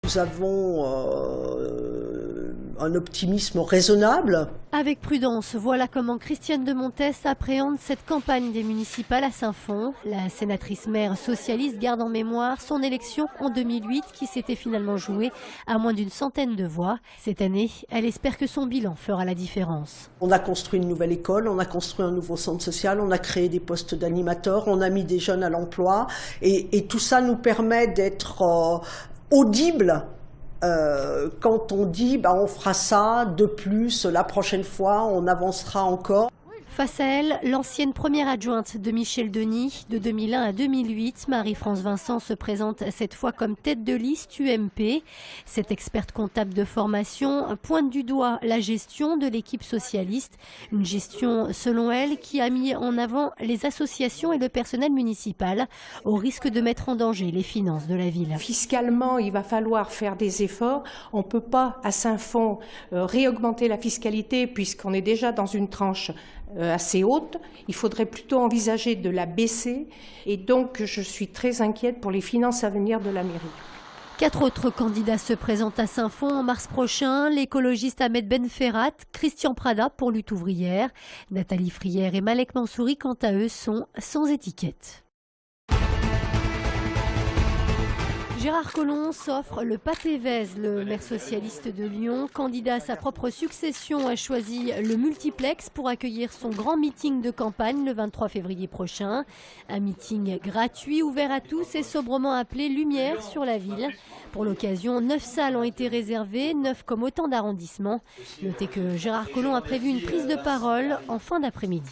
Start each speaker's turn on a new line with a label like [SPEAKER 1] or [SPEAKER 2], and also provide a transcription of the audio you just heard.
[SPEAKER 1] Nous avons un optimisme raisonnable.
[SPEAKER 2] Avec prudence, voilà comment Christiane de Montès appréhende cette campagne des municipales à Saint-Fond. La sénatrice maire socialiste garde en mémoire son élection en 2008 qui s'était finalement jouée à moins d'une centaine de voix. Cette année, elle espère que son bilan fera la différence.
[SPEAKER 1] On a construit une nouvelle école, on a construit un nouveau centre social, on a créé des postes d'animateurs, on a mis des jeunes à l'emploi et tout ça nous permet d'être audible quand on dit on fera ça de plus, la prochaine fois on avancera encore.
[SPEAKER 2] Face à elle, l'ancienne première adjointe de Michel Denis, de 2001 à 2008, Marie-France Vincent se présente cette fois comme tête de liste UMP. Cette experte comptable de formation pointe du doigt la gestion de l'équipe socialiste. Une gestion, selon elle, qui a mis en avant les associations et le personnel municipal, au risque de mettre en danger les finances de la ville.
[SPEAKER 3] Fiscalement, il va falloir faire des efforts. On ne peut pas, à Saint-Fond, réaugmenter la fiscalité puisqu'on est déjà dans une tranche assez haute. Il faudrait plutôt envisager de la baisser et donc je suis très inquiète pour les finances à venir de la mairie.
[SPEAKER 2] 4 autres candidats se présentent à Saint-Fond en mars prochain. L'écologiste Ahmed Ben Ferrat, Christian Prada pour Lutte ouvrière, Nathalie Frière et Malek Mansouri, quant à eux, sont sans étiquette. Gérard Collomb s'offre le pâté Vèze. Le maire socialiste de Lyon, candidat à sa propre succession, a choisi le multiplex pour accueillir son grand meeting de campagne le 23 février prochain. Un meeting gratuit, ouvert à tous et sobrement appelé Lumière sur la ville. Pour l'occasion, 9 salles ont été réservées, 9 comme autant d'arrondissements. Notez que Gérard Collomb a prévu une prise de parole en fin d'après-midi.